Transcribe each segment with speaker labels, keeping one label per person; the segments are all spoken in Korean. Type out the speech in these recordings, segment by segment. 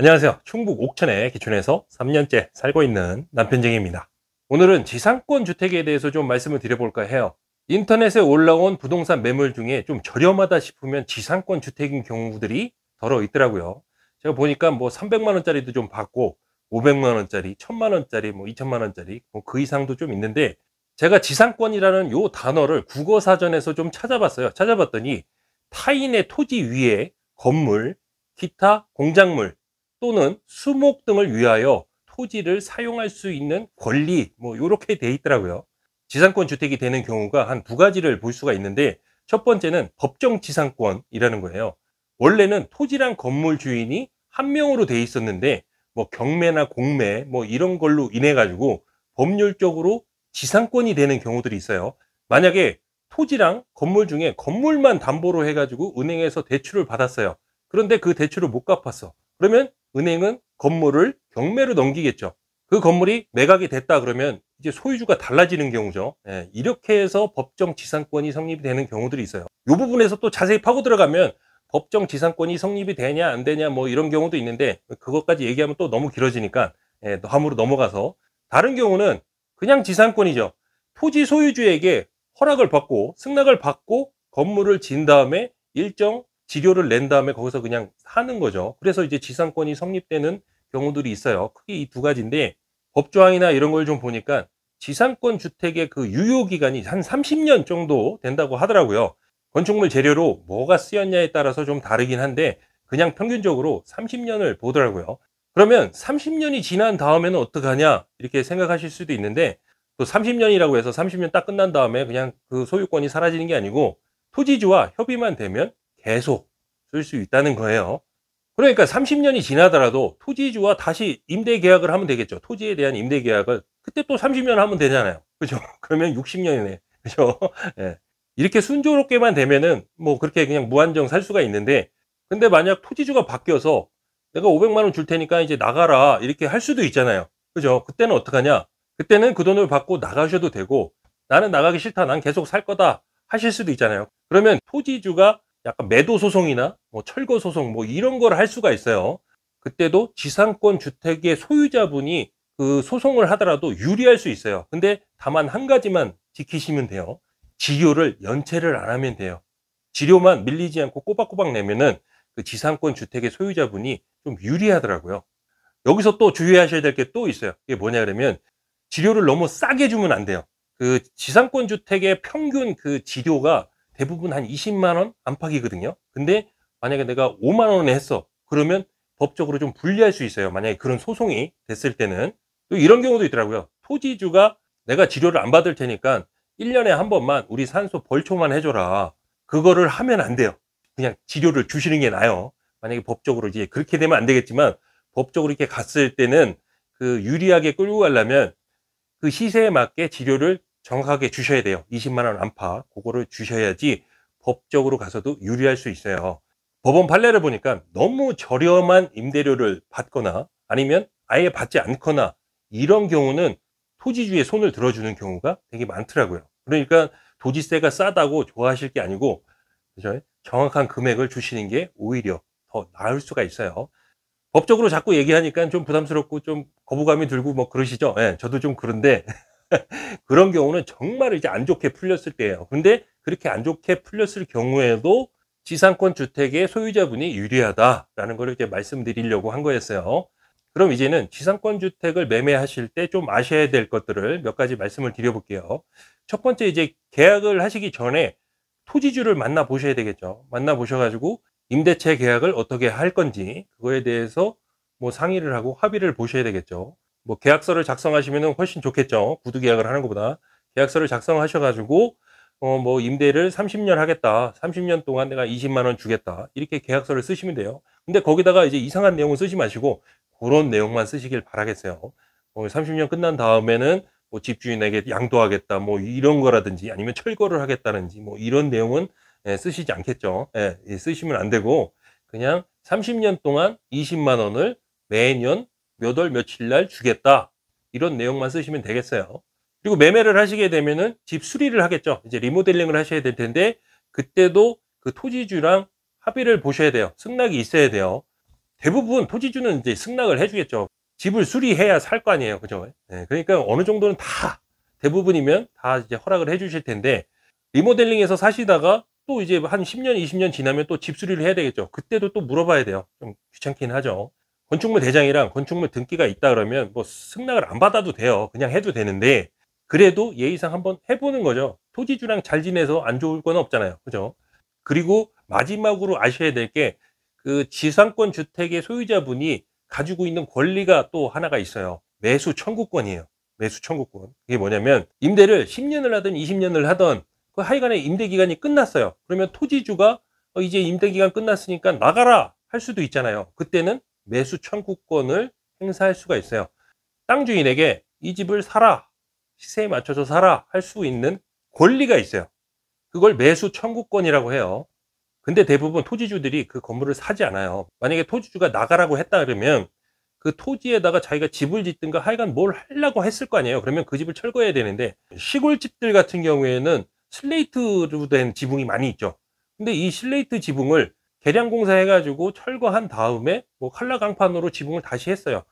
Speaker 1: 안녕하세요. 충북 옥천에 기촌해서 3년째 살고 있는 남편쟁이입니다. 오늘은 지상권 주택에 대해서 좀 말씀을 드려볼까 해요. 인터넷에 올라온 부동산 매물 중에 좀 저렴하다 싶으면 지상권 주택인 경우들이 더러 있더라고요. 제가 보니까 뭐 300만 원짜리도 좀 받고 500만 원짜리, 1000만 원짜리, 뭐 2000만 원짜리 뭐 그 이상도 좀 있는데, 제가 지상권이라는 요 단어를 국어 사전에서 좀 찾아봤어요. 찾아봤더니 타인의 토지 위에 건물, 기타 공작물 또는 수목 등을 위하여 토지를 사용할 수 있는 권리, 뭐 요렇게 돼 있더라고요. 지상권 주택이 되는 경우가 한 두 가지를 볼 수가 있는데, 첫 번째는 법정 지상권이라는 거예요. 원래는 토지랑 건물 주인이 한 명으로 돼 있었는데 뭐 경매나 공매 뭐 이런 걸로 인해 가지고 법률적으로 지상권이 되는 경우들이 있어요. 만약에 토지랑 건물 중에 건물만 담보로 해 가지고 은행에서 대출을 받았어요. 그런데 그 대출을 못 갚았어. 그러면 은행은 건물을 경매로 넘기겠죠. 그 건물이 매각이 됐다 그러면 이제 소유주가 달라지는 경우죠. 예, 이렇게 해서 법정 지상권이 성립이 되는 경우들이 있어요. 이 부분에서 또 자세히 파고 들어가면 법정 지상권이 성립이 되냐 안 되냐 뭐 이런 경우도 있는데, 그것까지 얘기하면 또 너무 길어지니까 다음으로 넘어가서, 다른 경우는 그냥 지상권이죠. 토지 소유주에게 허락을 받고 승낙을 받고 건물을 지은 다음에 일정 지료를 낸 다음에 거기서 그냥 사는 거죠. 그래서 이제 지상권이 성립되는 경우들이 있어요. 크게 이 두 가지인데, 법조항이나 이런 걸 좀 보니까 지상권 주택의 그 유효 기간이 한 30년 정도 된다고 하더라고요. 건축물 재료로 뭐가 쓰였냐에 따라서 좀 다르긴 한데 그냥 평균적으로 30년을 보더라고요. 그러면 30년이 지난 다음에는 어떡하냐 이렇게 생각하실 수도 있는데, 또 30년이라고 해서 30년 딱 끝난 다음에 그냥 그 소유권이 사라지는 게 아니고 토지주와 협의만 되면 계속 쓸 수 있다는 거예요. 그러니까 30년이 지나더라도 토지주와 다시 임대 계약을 하면 되겠죠. 토지에 대한 임대 계약을 그때 또 30년 하면 되잖아요. 그죠? 그러면 60년이네. 그죠? 예. 이렇게 순조롭게만 되면은 뭐 그렇게 그냥 무한정 살 수가 있는데, 근데 만약 토지주가 바뀌어서 내가 500만 원 줄 테니까 이제 나가라 이렇게 할 수도 있잖아요. 그죠? 그때는 어떡하냐? 그때는 그 돈을 받고 나가셔도 되고, 나는 나가기 싫다, 난 계속 살 거다 하실 수도 있잖아요. 그러면 토지주가 약간 매도 소송이나 뭐 철거 소송 뭐 이런 걸 할 수가 있어요. 그때도 지상권 주택의 소유자분이 그 소송을 하더라도 유리할 수 있어요. 근데 다만 한 가지만 지키시면 돼요. 지료를 연체를 안 하면 돼요. 지료만 밀리지 않고 꼬박꼬박 내면은 그 지상권 주택의 소유자분이 좀 유리하더라고요. 여기서 또 주의하셔야 될 게 또 있어요. 그게 뭐냐 그러면, 지료를 너무 싸게 주면 안 돼요. 그 지상권 주택의 평균 그 지료가 대부분 한 20만 원 안팎이거든요. 근데 만약에 내가 5만 원에 했어. 그러면 법적으로 좀 불리할 수 있어요. 만약에 그런 소송이 됐을 때는. 또 이런 경우도 있더라고요. 토지주가 내가 지료를 안 받을 테니까 1년에 한 번만 우리 산소 벌초만 해줘라. 그거를 하면 안 돼요. 그냥 지료를 주시는 게 나아요. 만약에 법적으로 이제 그렇게 되면 안 되겠지만, 법적으로 이렇게 갔을 때는 그 유리하게 끌고 가려면 그 시세에 맞게 지료를 정확하게 주셔야 돼요. 20만 원 안팎 그거를 주셔야지 법적으로 가서도 유리할 수 있어요. 법원 판례를 보니까 너무 저렴한 임대료를 받거나 아니면 아예 받지 않거나 이런 경우는 토지주의 손을 들어주는 경우가 되게 많더라고요. 그러니까 도지세가 싸다고 좋아하실 게 아니고, 그죠? 정확한 금액을 주시는 게 오히려 더 나을 수가 있어요. 법적으로 자꾸 얘기하니까 좀 부담스럽고 좀 거부감이 들고 뭐 그러시죠? 예, 저도 좀 그런데 그런 경우는 정말 이제 안 좋게 풀렸을 때예요. 근데 그렇게 안 좋게 풀렸을 경우에도 지상권 주택의 소유자분이 유리하다라는 걸 이제 말씀드리려고 한 거였어요. 그럼 이제는 지상권 주택을 매매하실 때 좀 아셔야 될 것들을 몇 가지 말씀을 드려볼게요. 첫 번째, 이제 계약을 하시기 전에 토지주를 만나 보셔야 되겠죠. 만나 보셔가지고 임대차 계약을 어떻게 할 건지 그거에 대해서 뭐 상의를 하고 합의를 보셔야 되겠죠. 뭐 계약서를 작성하시면 훨씬 좋겠죠. 구두 계약을 하는 것보다. 계약서를 작성하셔 가지고 뭐 임대를 30년 하겠다. 30년 동안 내가 20만 원 주겠다. 이렇게 계약서를 쓰시면 돼요. 근데 거기다가 이제 이상한 내용을 쓰지 마시고 그런 내용만 쓰시길 바라겠어요. 30년 끝난 다음에는 뭐 집주인에게 양도하겠다. 뭐 이런 거라든지 아니면 철거를 하겠다든지 뭐 이런 내용은 쓰시지 않겠죠. 쓰시면 안 되고 그냥 30년 동안 20만 원을 매년 몇 월 며칠 날 주겠다. 이런 내용만 쓰시면 되겠어요. 그리고 매매를 하시게 되면은 집 수리를 하겠죠. 이제 리모델링을 하셔야 될 텐데 그때도 그 토지주랑 합의를 보셔야 돼요. 승낙이 있어야 돼요. 대부분 토지주는 이제 승낙을 해주겠죠. 집을 수리해야 살 거 아니에요. 그죠? 예, 그러니까 어느 정도는 다, 대부분이면 다 이제 허락을 해주실 텐데, 리모델링해서 사시다가 또 이제 한 10년, 20년 지나면 또 집 수리를 해야 되겠죠. 그때도 또 물어봐야 돼요. 좀 귀찮긴 하죠. 건축물 대장이랑 건축물 등기가 있다 그러면 뭐 승낙을 안 받아도 돼요. 그냥 해도 되는데, 그래도 예의상 한번 해보는 거죠. 토지주랑 잘 지내서 안 좋을 건 없잖아요. 그죠? 그리고 마지막으로 아셔야 될 게, 그 지상권 주택의 소유자분이 가지고 있는 권리가 또 하나가 있어요. 매수 청구권이에요. 매수 청구권. 이게 뭐냐면, 임대를 10년을 하든 20년을 하든 그 하여간에 임대 기간이 끝났어요. 그러면 토지주가 이제 임대 기간 끝났으니까 나가라 할 수도 있잖아요. 그때는 매수 청구권을 행사할 수가 있어요. 땅 주인에게 이 집을 사라, 시세에 맞춰서 사라 할 수 있는 권리가 있어요. 그걸 매수 청구권이라고 해요. 근데 대부분 토지주들이 그 건물을 사지 않아요. 만약에 토지주가 나가라고 했다 그러면 그 토지에다가 자기가 집을 짓든가 하여간 뭘 하려고 했을 거 아니에요. 그러면 그 집을 철거해야 되는데, 시골집들 같은 경우에는 슬레이트로 된 지붕이 많이 있죠. 근데 이 슬레이트 지붕을 계량공사 해가지고 철거한 다음에 뭐 칼라 강판으로 지붕을 다시 했어요.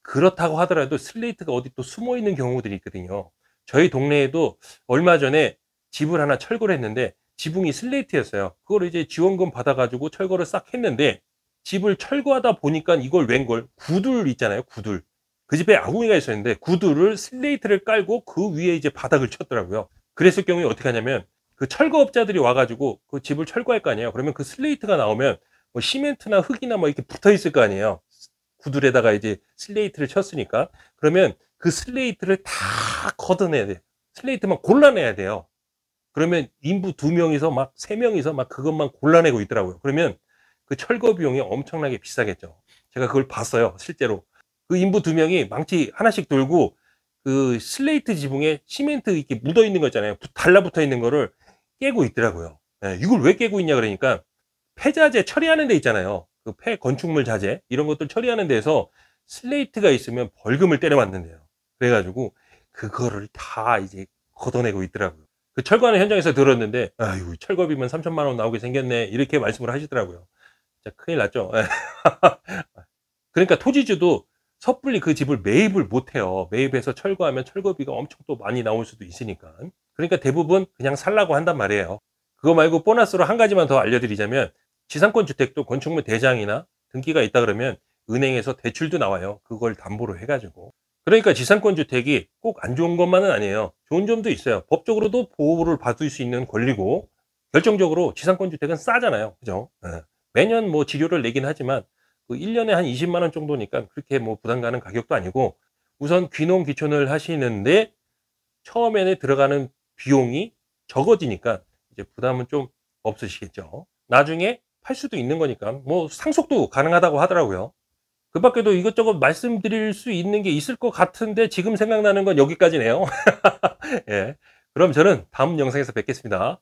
Speaker 1: 그렇다고 하더라도 슬레이트가 어디 또 숨어 있는 경우들이 있거든요. 저희 동네에도 얼마 전에 집을 하나 철거를 했는데 지붕이 슬레이트였어요. 그걸 이제 지원금 받아가지고 철거를 싹 했는데, 집을 철거하다 보니까 이걸 웬걸, 구들 있잖아요. 구들. 그 집에 아궁이가 있었는데 구들을 슬레이트를 깔고 그 위에 이제 바닥을 쳤더라고요. 그랬을 경우에 어떻게 하냐면, 그 철거업자들이 와가지고 그 집을 철거할 거 아니에요. 그러면 그 슬레이트가 나오면 뭐 시멘트나 흙이나 뭐 이렇게 붙어 있을 거 아니에요. 구들에다가 이제 슬레이트를 쳤으니까. 그러면 그 슬레이트를 다 걷어내야 돼요. 슬레이트만 골라내야 돼요. 그러면 인부 2명이서 막 3명이서 막 그것만 골라내고 있더라고요. 그러면 그 철거 비용이 엄청나게 비싸겠죠. 제가 그걸 봤어요. 실제로. 그 인부 2명이 망치 하나씩 들고 그 슬레이트 지붕에 시멘트 이렇게 묻어 있는 거 있잖아요. 달라붙어 있는 거를 깨고 있더라고요. 예, 이걸 왜 깨고 있냐 그러니까, 폐자재 처리하는 데 있잖아요. 그 폐 건축물 자재 이런 것들 처리하는 데서 슬레이트가 있으면 벌금을 때려맞는데요. 그래가지고 그거를 다 이제 걷어내고 있더라고요. 그 철거하는 현장에서 들었는데, 아이고 철거비면 3천만 원 나오게 생겼네 이렇게 말씀을 하시더라고요. 진짜 큰일 났죠. 그러니까 토지주도 섣불리 그 집을 매입을 못해요. 매입해서 철거하면 철거비가 엄청 또 많이 나올 수도 있으니까. 그러니까 대부분 그냥 살라고 한단 말이에요. 그거 말고 보너스로 한 가지만 더 알려드리자면, 지상권 주택도 건축물 대장이나 등기가 있다 그러면 은행에서 대출도 나와요. 그걸 담보로 해가지고. 그러니까 지상권 주택이 꼭 안 좋은 것만은 아니에요. 좋은 점도 있어요. 법적으로도 보호를 받을 수 있는 권리고, 결정적으로 지상권 주택은 싸잖아요. 그죠? 예. 매년 뭐 지료를 내긴 하지만 그 1년에 한 20만 원 정도니까 그렇게 뭐 부담 가는 가격도 아니고, 우선 귀농 귀촌을 하시는데 처음에는 들어가는 비용이 적어지니까 이제 부담은 좀 없으시겠죠. 나중에 팔 수도 있는 거니까 뭐 상속도 가능하다고 하더라고요. 그 밖에도 이것저것 말씀드릴 수 있는 게 있을 것 같은데 지금 생각나는 건 여기까지네요. 예. 그럼 저는 다음 영상에서 뵙겠습니다.